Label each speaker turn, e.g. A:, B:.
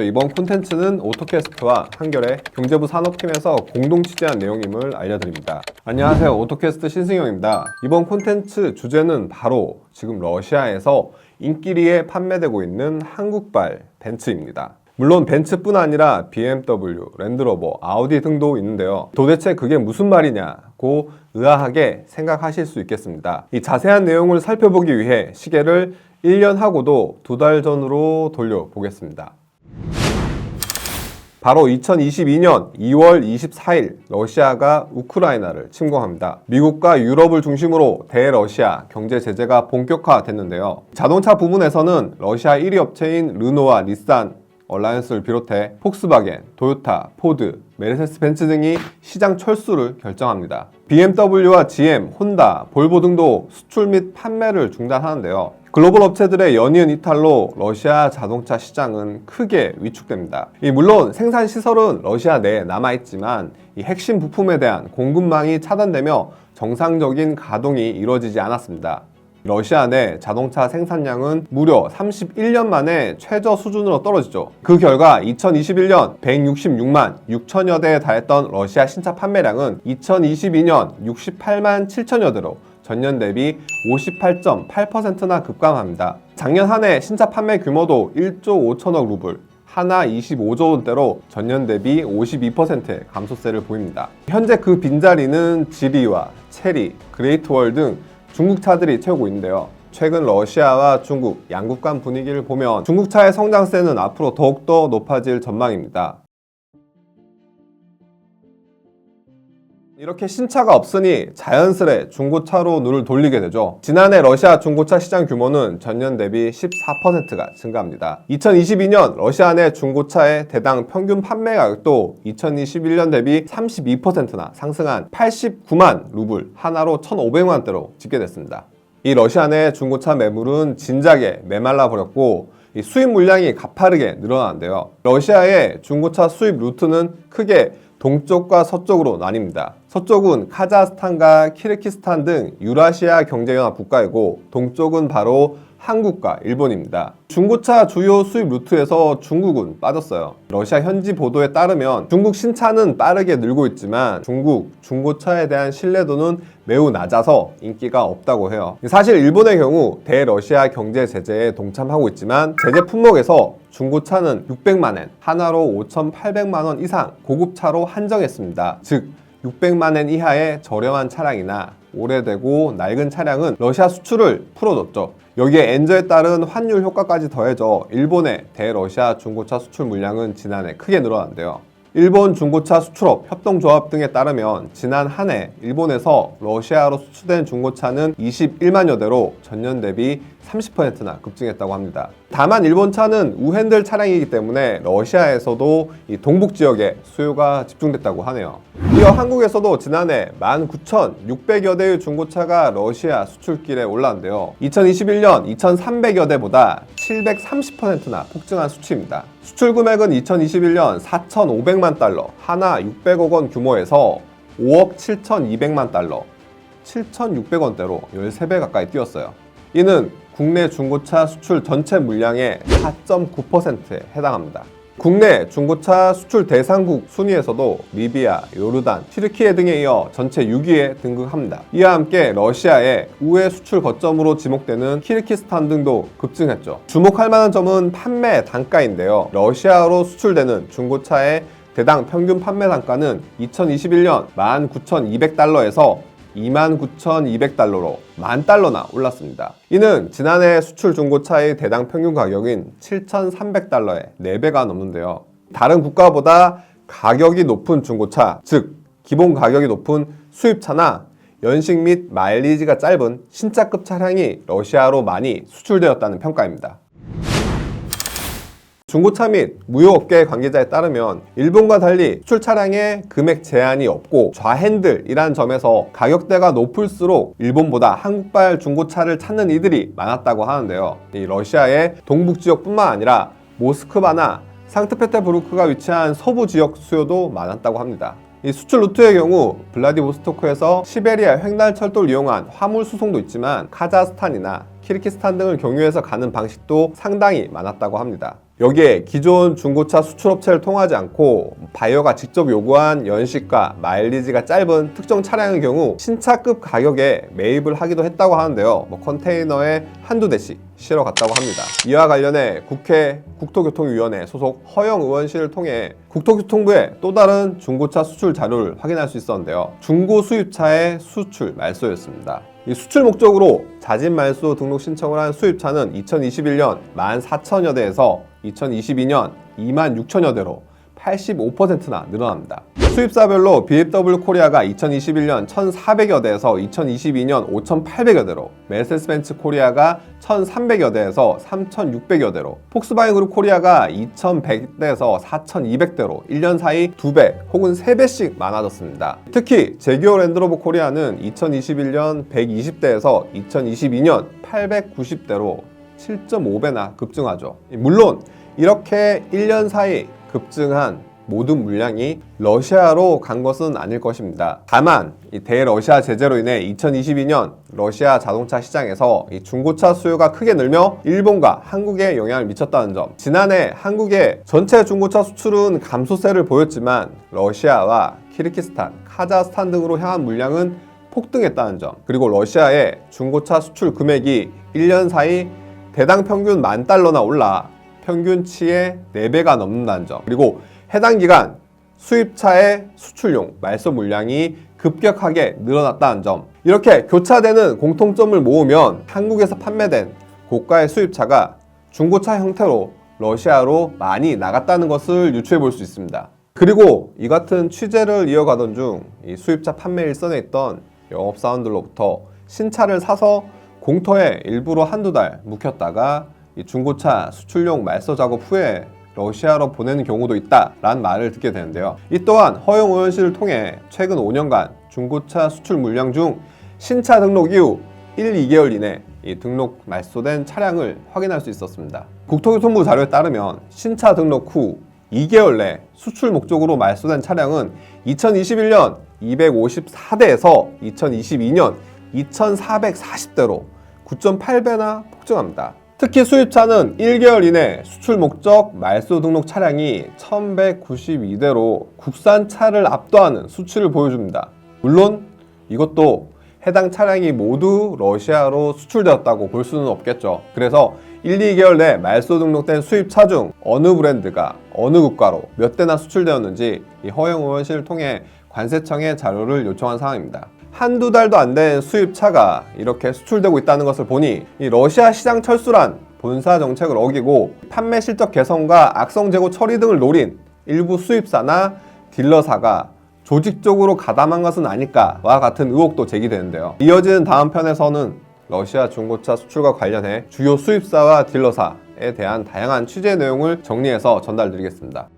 A: 이번 콘텐츠는 오토캐스트와 한결의 경제부 산업팀에서 공동 취재한 내용임을 알려드립니다. 안녕하세요, 오토캐스트 신승영입니다. 이번 콘텐츠 주제는 바로 지금 러시아에서 인기리에 판매되고 있는 한국발 벤츠입니다. 물론 벤츠뿐 아니라 BMW, 랜드로버, 아우디 등도 있는데요. 도대체 그게 무슨 말이냐고 의아하게 생각하실 수 있겠습니다. 이 자세한 내용을 살펴보기 위해 시계를 1년 하고도 2달 전으로 돌려보겠습니다. 바로 2022년 2월 24일 러시아가 우크라이나를 침공합니다. 미국과 유럽을 중심으로 대러시아 경제 제재가 본격화됐는데요. 자동차 부문에서는 러시아 1위 업체인 르노와 닛산, 얼라이언스를 비롯해 폭스바겐, 토요타, 포드, 메르세스 벤츠 등이 시장 철수를 결정합니다. BMW와 GM, 혼다, 볼보 등도 수출 및 판매를 중단하는데요. 글로벌 업체들의 연이은 이탈로 러시아 자동차 시장은 크게 위축됩니다. 물론 생산 시설은 러시아 내에 남아있지만 이 핵심 부품에 대한 공급망이 차단되며 정상적인 가동이 이루어지지 않았습니다. 러시아 내 자동차 생산량은 무려 31년 만에 최저 수준으로 떨어지죠. 그 결과 2021년 166만 6천여 대에 달했던 러시아 신차 판매량은 2022년 68만 7천여 대로 전년 대비 58.8%나 급감합니다. 작년 한 해 신차 판매 규모도 1조 5천억 루블, 하나 25조 원대로 전년 대비 52%의 감소세를 보입니다. 현재 그 빈자리는 지리와 체리, 그레이트월 등 중국 차들이 채우고 있는데요. 최근 러시아와 중국 양국 간 분위기를 보면 중국차의 성장세는 앞으로 더욱더 높아질 전망입니다. 이렇게 신차가 없으니 자연스레 중고차로 눈을 돌리게 되죠. 지난해 러시아 중고차 시장 규모는 전년 대비 14%가 증가합니다. 2022년 러시아 내 중고차의 대당 평균 판매 가격도 2021년 대비 32%나 상승한 89만 루블, 하나로 1,500만 대로 집계됐습니다. 이 러시아 내 중고차 매물은 진작에 메말라 버렸고 이 수입 물량이 가파르게 늘어나는데요. 러시아의 중고차 수입 루트는 크게 동쪽과 서쪽으로 나뉩니다. 서쪽은 카자흐스탄과 키르기스탄 등 유라시아 경제연합 국가이고 동쪽은 바로 한국과 일본입니다. 중고차 주요 수입 루트에서 중국은 빠졌어요. 러시아 현지 보도에 따르면 중국 신차는 빠르게 늘고 있지만 중국 중고차에 대한 신뢰도는 매우 낮아서 인기가 없다고 해요. 사실 일본의 경우 대러시아 경제 제재에 동참하고 있지만 제재 품목에서 중고차는 600만엔, 하나로 5,800만원 이상 고급차로 한정했습니다. 즉 600만엔 이하의 저렴한 차량이나 오래되고 낡은 차량은 러시아 수출을 풀어줬죠. 여기에 엔저에 따른 환율 효과까지 더해져 일본의 대러시아 중고차 수출 물량은 지난해 크게 늘어났는데요. 일본 중고차 수출업 협동조합 등에 따르면 지난 한 해 일본에서 러시아로 수출된 중고차는 21만여 대로 전년 대비 30%나 급증했다고 합니다. 다만 일본 차는 우핸들 차량이기 때문에 러시아에서도 이 동북 지역에 수요가 집중됐다고 하네요. 이어 한국에서도 지난해 19,600여 대의 중고차가 러시아 수출길에 올랐는데요. 2021년 2,300여 대보다 730%나 폭증한 수치입니다. 수출 금액은 2021년 4,500만 달러, 하나 600억 원 규모에서 5억 7,200만 달러, 7,600원대로 13배 가까이 뛰었어요. 이는 국내 중고차 수출 전체 물량의 4.9%에 해당합니다. 국내 중고차 수출 대상국 순위에서도 리비아, 요르단, 튀르키예 등에 이어 전체 6위에 등극합니다. 이와 함께 러시아의 우회 수출 거점으로 지목되는 키르기스탄 등도 급증했죠. 주목할 만한 점은 판매 단가인데요. 러시아로 수출되는 중고차의 대당 평균 판매 단가는 2021년 19,200달러에서 29,200달러로 10,000달러나 올랐습니다. 이는 지난해 수출 중고차의 대당 평균 가격인 7,300달러의 4배가 넘는데요. 다른 국가보다 가격이 높은 중고차, 즉 기본 가격이 높은 수입차나 연식 및 마일리지가 짧은 신차급 차량이 러시아로 많이 수출되었다는 평가입니다. 중고차 및 무역업계 관계자에 따르면 일본과 달리 수출 차량에 금액 제한이 없고 좌핸들이란 점에서 가격대가 높을수록 일본보다 한국발 중고차를 찾는 이들이 많았다고 하는데요. 이 러시아의 동북 지역뿐만 아니라 모스크바나 상트페테부르크가 위치한 서부 지역 수요도 많았다고 합니다. 이 수출 루트의 경우 블라디보스토크에서 시베리아 횡단 철도를 이용한 화물 수송도 있지만 카자흐스탄이나 키르기스탄 등을 경유해서 가는 방식도 상당히 많았다고 합니다. 여기에 기존 중고차 수출업체를 통하지 않고 바이어가 직접 요구한 연식과 마일리지가 짧은 특정 차량의 경우 신차급 가격에 매입을 하기도 했다고 하는데요. 컨테이너에 한두 대씩 실어 갔다고 합니다. 이와 관련해 국회 국토교통위원회 소속 허영 의원실을 통해 국토교통부의 또 다른 중고차 수출 자료를 확인할 수 있었는데요. 중고 수입차의 수출 말소였습니다. 이 수출 목적으로 자진 말소 등록 신청을 한 수입차는 2021년 14,000여 대에서 2022년 26,000여 대로 85%나 늘어납니다. 수입사별로 BMW 코리아가 2021년 1,400여 대에서 2022년 5,800여 대로, 메르세데스 벤츠 코리아가 1,300여 대에서 3,600여 대로, 폭스바겐 그룹 코리아가 2,100대에서 4,200대로 1년 사이 2배 혹은 3배씩 많아졌습니다. 특히 제규어 랜드로버 코리아는 2021년 120대에서 2022년 890대로 7.5배나 급증하죠. 물론 이렇게 1년 사이 급증한 모든 물량이 러시아로 간 것은 아닐 것입니다. 다만 이 대러시아 제재로 인해 2022년 러시아 자동차 시장에서 이 중고차 수요가 크게 늘며 일본과 한국에 영향을 미쳤다는 점, 지난해 한국의 전체 중고차 수출은 감소세를 보였지만 러시아와 키르기스탄, 카자흐스탄 등으로 향한 물량은 폭등했다는 점, 그리고 러시아의 중고차 수출 금액이 1년 사이 대당 평균 $10,000나 올라 평균치의 4배가 넘는다는 점, 그리고 해당 기간 수입차의 수출용 말소 물량이 급격하게 늘어났다는 점, 이렇게 교차되는 공통점을 모으면 한국에서 판매된 고가의 수입차가 중고차 형태로 러시아로 많이 나갔다는 것을 유추해 볼 수 있습니다. 그리고 이 같은 취재를 이어가던 중 이 수입차 판매 일선에 있던 영업사원들로부터 신차를 사서 공터에 일부러 한두 달 묵혔다가 이 중고차 수출용 말소 작업 후에 러시아로 보내는 경우도 있다라는 말을 듣게 되는데요. 이 또한 허영 의원실을 통해 최근 5년간 중고차 수출 물량 중 신차 등록 이후 1-2개월 이내 이 등록 말소된 차량을 확인할 수 있었습니다. 국토교통부 자료에 따르면 신차 등록 후 2개월 내 수출 목적으로 말소된 차량은 2021년 254대에서 2022년 2440대로 9.8배나 폭증합니다. 특히 수입차는 1개월 이내 수출 목적 말소 등록 차량이 1192대로 국산차를 압도하는 수치를 보여줍니다. 물론 이것도 해당 차량이 모두 러시아로 수출되었다고 볼 수는 없겠죠. 그래서 1-2개월 내 말소 등록된 수입차 중 어느 브랜드가 어느 국가로 몇 대나 수출되었는지 이 허영 의원실을 통해 관세청에 자료를 요청한 상황입니다. 한두 달도 안 된 수입차가 이렇게 수출되고 있다는 것을 보니 이 러시아 시장 철수란 본사 정책을 어기고 판매 실적 개선과 악성 재고 처리 등을 노린 일부 수입사나 딜러사가 조직적으로 가담한 것은 아닐까와 같은 의혹도 제기되는데요. 이어지는 다음 편에서는 러시아 중고차 수출과 관련해 주요 수입사와 딜러사에 대한 다양한 취재 내용을 정리해서 전달드리겠습니다.